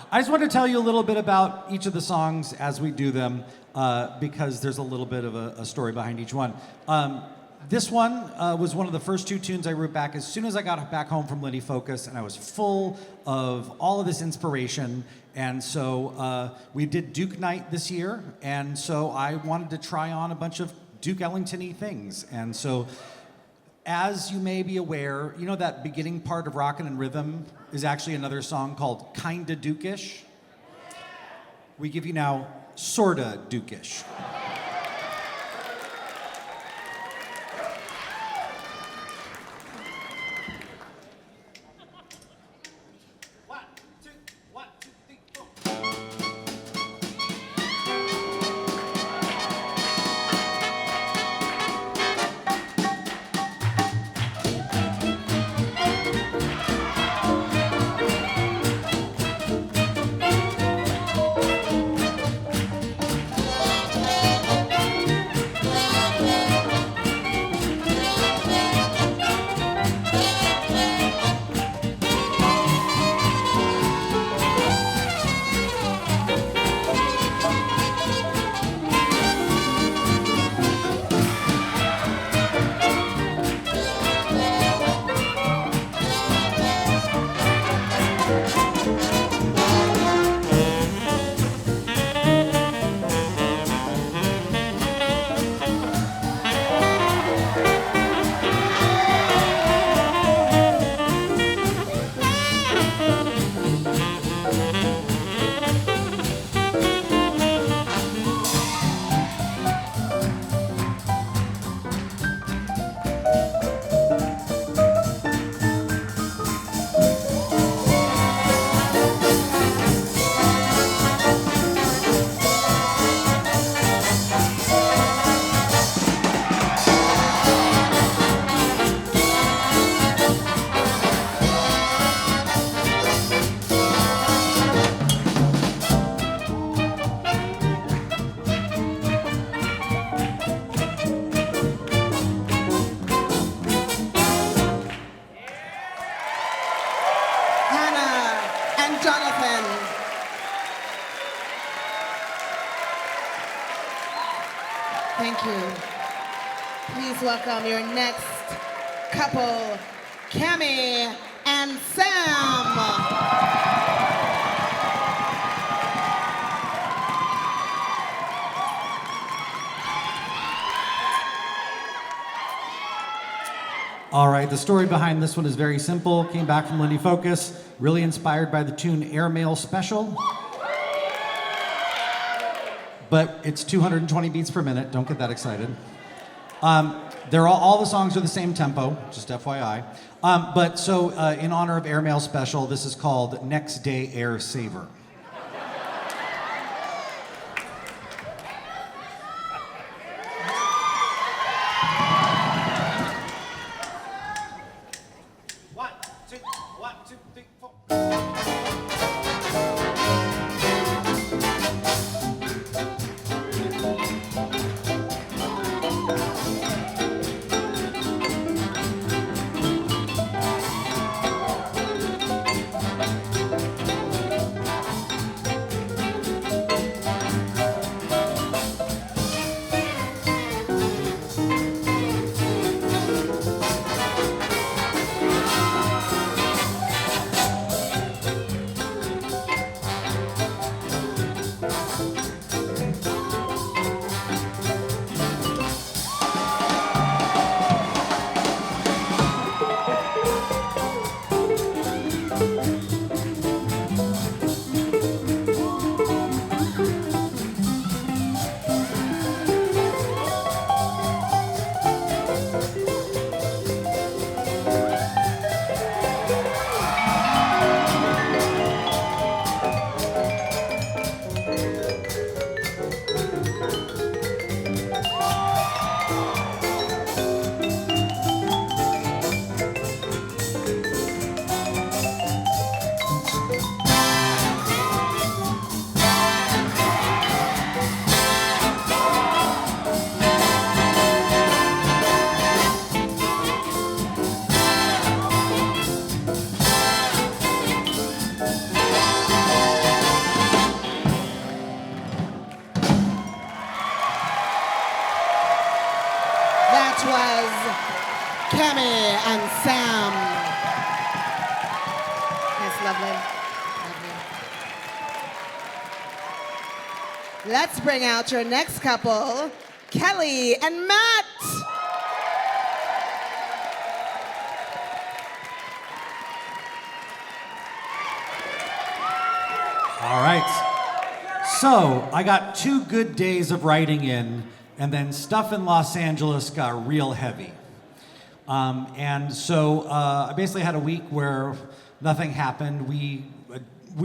I just want to tell you a little bit about each of the songs as we do them, because there's a little bit of a story behind each one. This one was one of the first two tunes I wrote back as soon as I got back home from Lindy Focus, and I was full of all of this inspiration. And so we did Duke Night this year, and so I wanted to try on a bunch of Duke Ellington-y things. And so, as you may be aware, you know that beginning part of Rockin' and Rhythm is actually another song called Kinda Duke-ish? We give you now Sorta Duke-ish. Welcome your next couple, Cammy and Sam. All right, the story behind this one is very simple. Came back from Lindy Focus, really inspired by the tune Airmail Special. But it's 220 beats per minute, don't get that excited. They're all the songs are the same tempo, just FYI. But so in honor of Airmail Special, this is called Next Day Air Saver. and Sam. Yes, lovely. Let's bring out your next couple, Kelly and Matt. All right. So I got 2 good days of writing in, and then stuff in Los Angeles got real heavy. And so I basically had a week where nothing happened. We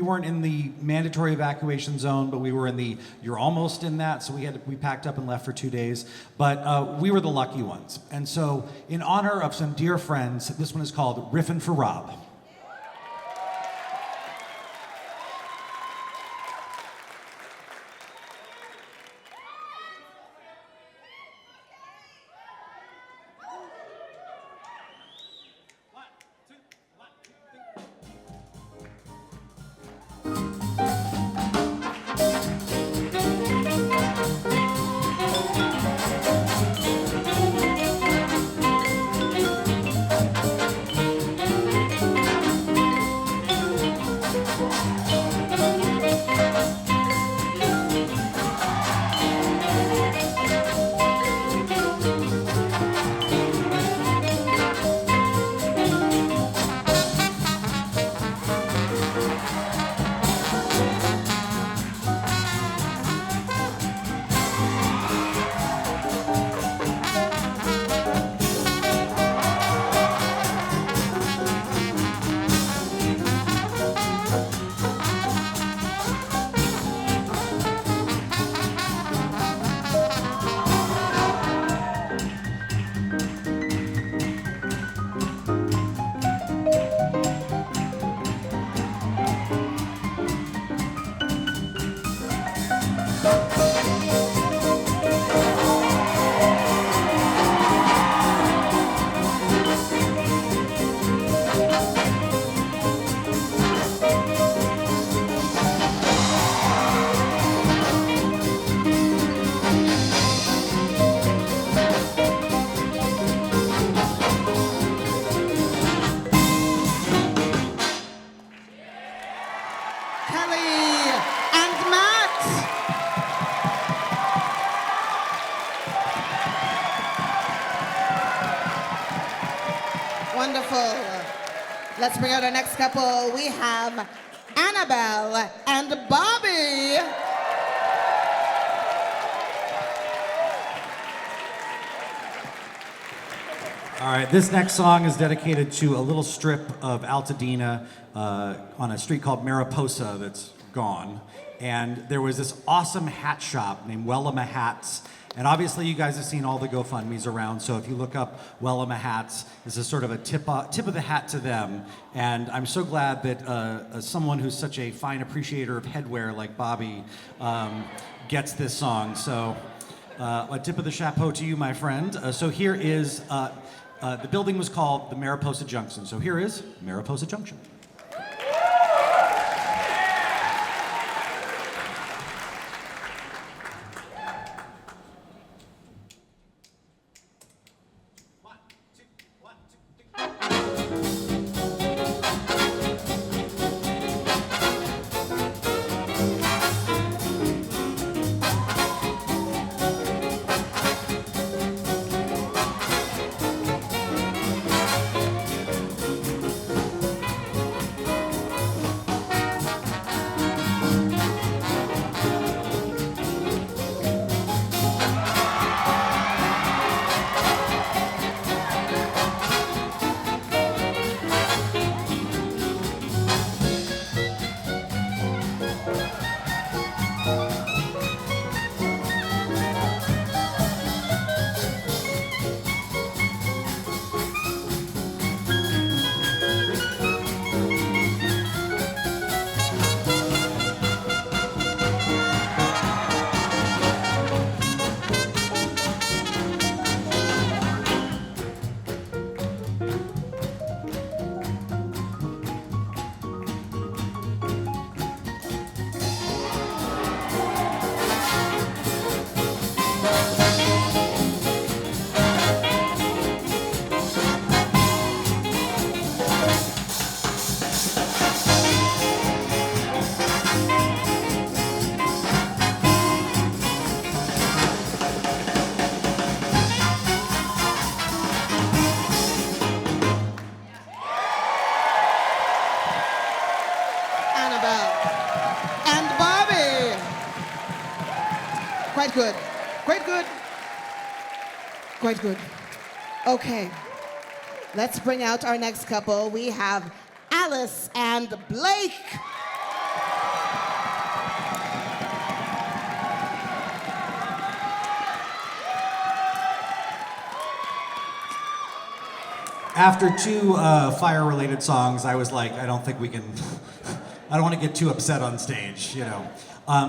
weren't in the mandatory evacuation zone, but we were in the you're almost in that. So we packed up and left for 2 days. But we were the lucky ones. And so in honor of some dear friends, this one is called Riffin' for Rob. Wonderful. Let's bring out our next couple. We have Annabel and Bobby. All right, this next song is dedicated to a little strip of Altadena on a street called Mariposa that's gone. And there was this awesome hat shop named Wellama Hats. And obviously you guys have seen all the GoFundMes around, so if you look up Wellama Hats, this is sort of a tip of the hat to them. And I'm so glad that someone who's such a fine appreciator of headwear like Bobby gets this song. So a tip of the chapeau to you, my friend. So here is, the building was called the Mariposa Junction. So here is Mariposa Junction. and Bobby. Quite good. Quite good. Quite good. Okay. Let's bring out our next couple. We have Alice and Blake. After two fire-related songs, I was like, I don't think we can. I don't want to get too upset on stage, you know.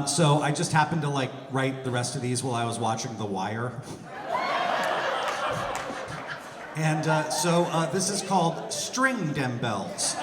So I just happened to like write the rest of these while I was watching The Wire. And so this is called String Dem Bells.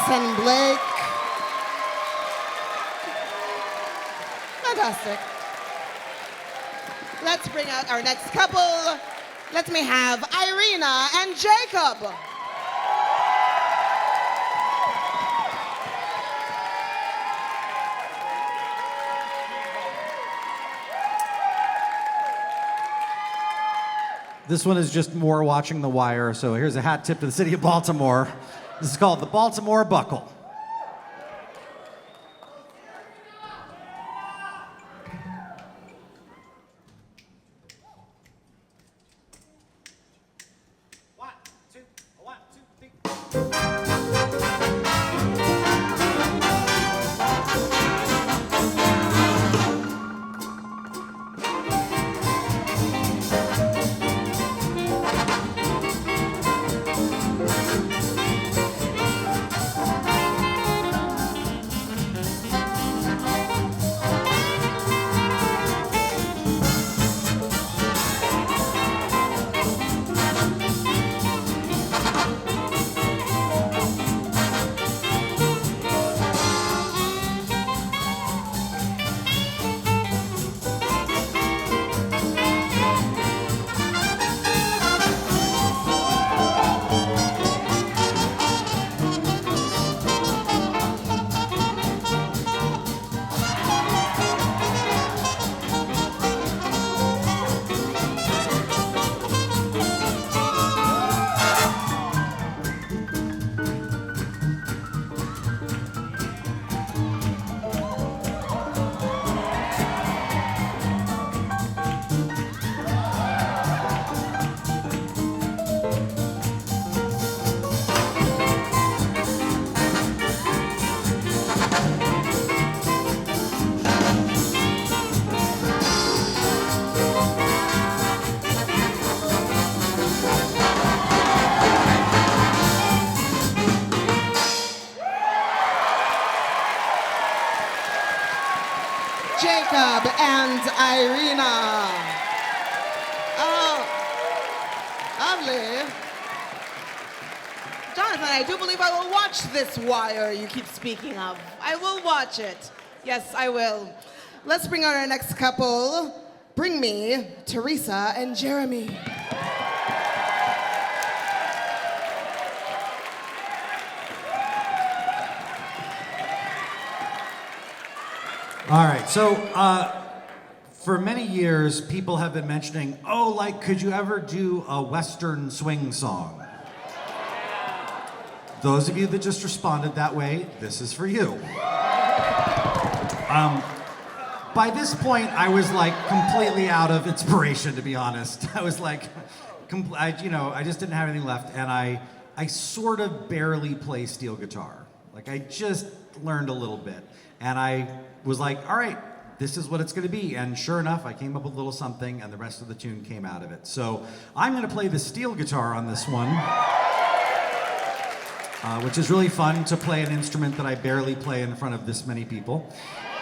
And Blake. Fantastic. Let's bring out our next couple. Let me have Irena and Jacob. This one is just more watching The Wire, so here's a hat tip to the city of Baltimore. This is called the Baltimore Buckle. and Irina. Oh, lovely. Jonathan, I do believe I will watch this wire you keep speaking of. I will watch it. Yes, I will. Let's bring out our next couple. Bring me Teresa and Jeremy. All right, so for many years, people have been mentioning, oh, like, could you ever do a Western swing song? Those of you that just responded that way, this is for you. By this point, I was like completely out of inspiration, to be honest. I was like, I just didn't have anything left, and I sort of barely play steel guitar. Like, I just learned a little bit, and I was like, all right, this is what it's going to be. And sure enough, I came up with a little something, and the rest of the tune came out of it. So I'm going to play the steel guitar on this one, which is really fun to play an instrument that I barely play in front of this many people.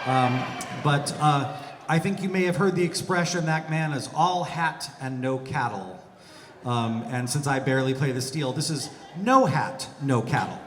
But I think you may have heard the expression, that man is all hat and no cattle. And since I barely play the steel, this is no hat, no cattle.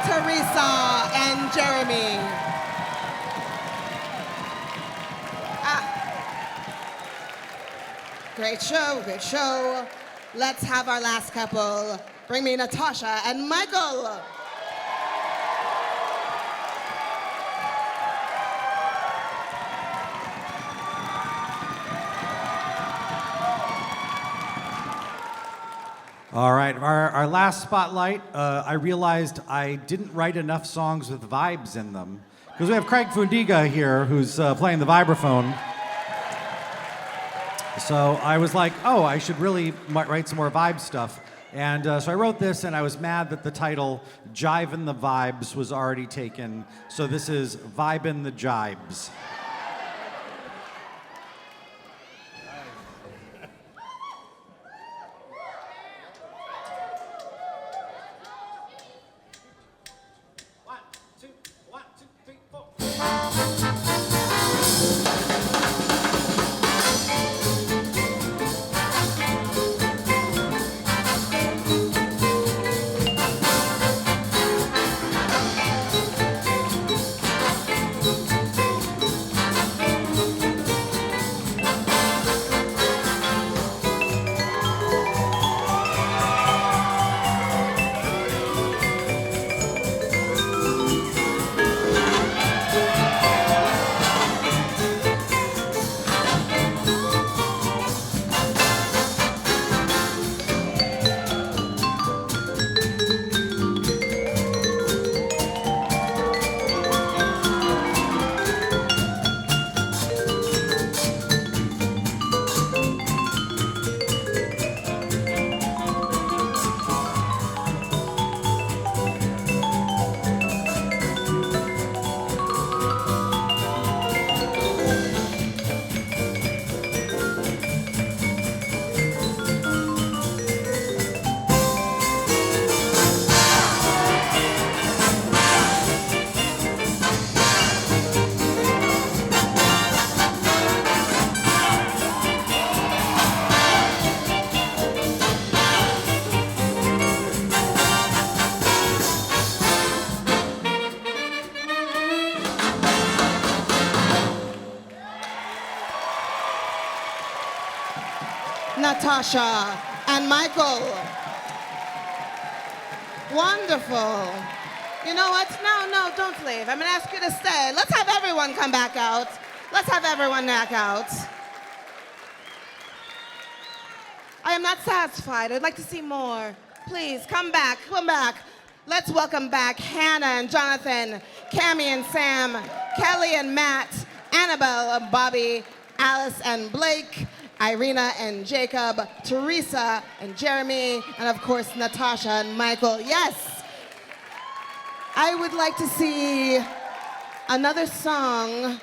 Teresa and Jeremy. Great show, great show. Let's have our last couple. Bring me Natasha and Michael. All right, our last spotlight, I realized I didn't write enough songs with vibes in them. Because we have Craig Fundiga here, who's playing the vibraphone. So I was like, oh, I should really write some more vibe stuff. And so I wrote this, and I was mad that the title, Jivin' the Vibes, was already taken. So this is Vibin' the Jibes. Natasha and Michael. Wonderful. You know what? No, don't leave. I'm gonna ask you to stay. Let's have everyone come back out. Let's have everyone back out. I am not satisfied. I'd like to see more. Please, come back, come back. Let's welcome back Hannah and Jonathan, Cammy and Sam, Kelly and Matt, Annabel and Bobby, Alice and Blake, Irena and Jacob, Teresa and Jeremy, and of course, Natasha and Michael. Yes! I would like to see another song.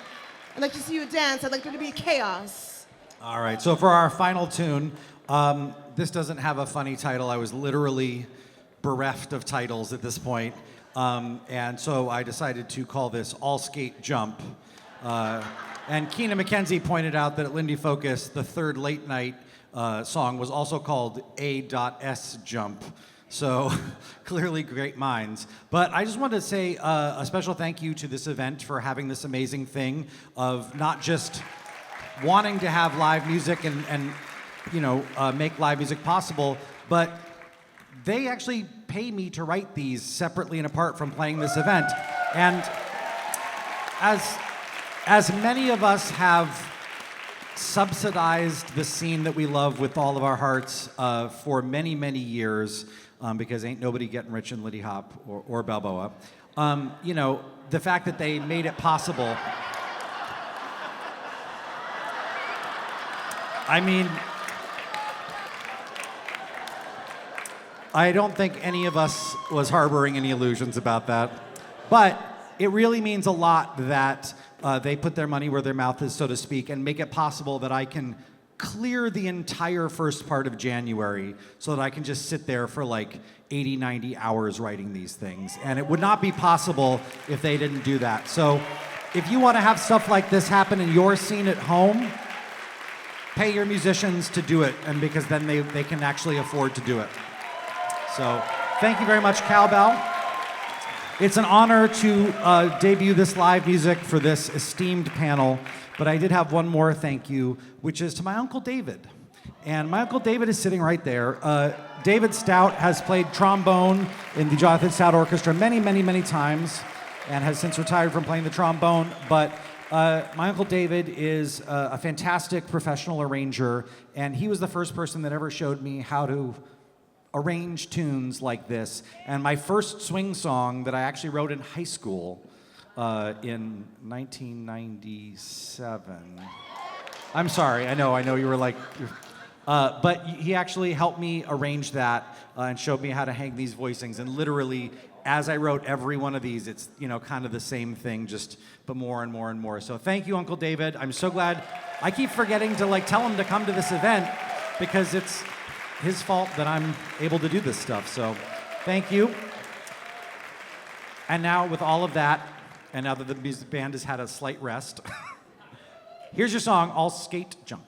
I'd like to see you dance. I'd like there to be chaos. All right, so for our final tune, this doesn't have a funny title. I was literally bereft of titles at this point. And so I decided to call this All Skate Jump. And Keena McKenzie pointed out that at Lindy Focus, the third late night song was also called A.S Jump. So clearly great minds. But I just wanted to say a special thank you to this event for having this amazing thing of not just wanting to have live music and make live music possible, but they actually pay me to write these separately and apart from playing this event. And as many of us have subsidized the scene that we love with all of our hearts for many, many years, because ain't nobody getting rich in Liddy Hop or Balboa, the fact that they made it possible. I mean, I don't think any of us was harboring any illusions about that. But it really means a lot that they put their money where their mouth is, so to speak, and make it possible that I can clear the entire first part of January so that I can just sit there for like 80, 90 hours writing these things. And it would not be possible if they didn't do that. So if you want to have stuff like this happen in your scene at home, pay your musicians to do it, and because then they can actually afford to do it. So thank you very much, CalBal. It's an honor to debut this live music for this esteemed panel, but I did have one more thank you, which is to my Uncle David. And my Uncle David is sitting right there. David Stout has played trombone in the Jonathan Stout Orchestra many, many, many times and has since retired from playing the trombone, but my Uncle David is a fantastic professional arranger, and he was the first person that ever showed me how to arrange tunes like this. And my first swing song that I actually wrote in high school in 1997. I'm sorry, I know you were like, but he actually helped me arrange that and showed me how to hang these voicings. And literally, as I wrote every one of these, it's kind of the same thing, but more and more and more. So thank you, Uncle David. I'm so glad. I keep forgetting to tell him to come to this event because it's his fault that I'm able to do this stuff. So thank you. And now with all of that, and now that the music band has had a slight rest, here's your song, All Skate Jump.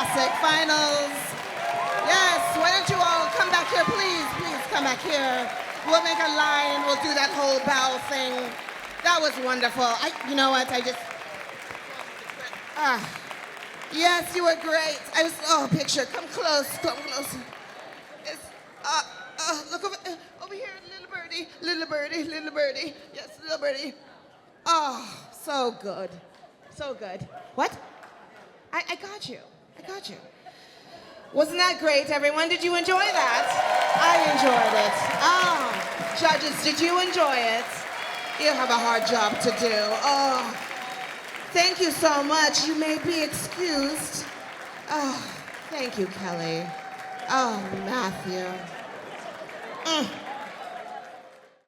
classic finals. Yes, why don't you all come back here, please? Please come back here. We'll make a line. We'll do that whole bow thing. That was wonderful. You know what? Yes, you were great. Picture. Come close. Come close. Look over here, little birdie. Yes, little birdie. Oh, so good. So good. What? I got you. Wasn't that great, everyone? Did you enjoy that? I enjoyed it. Judges, did you enjoy it? You have a hard job to do. Oh, thank you so much. You may be excused. Oh, thank you, Kelly. Oh, Matthew.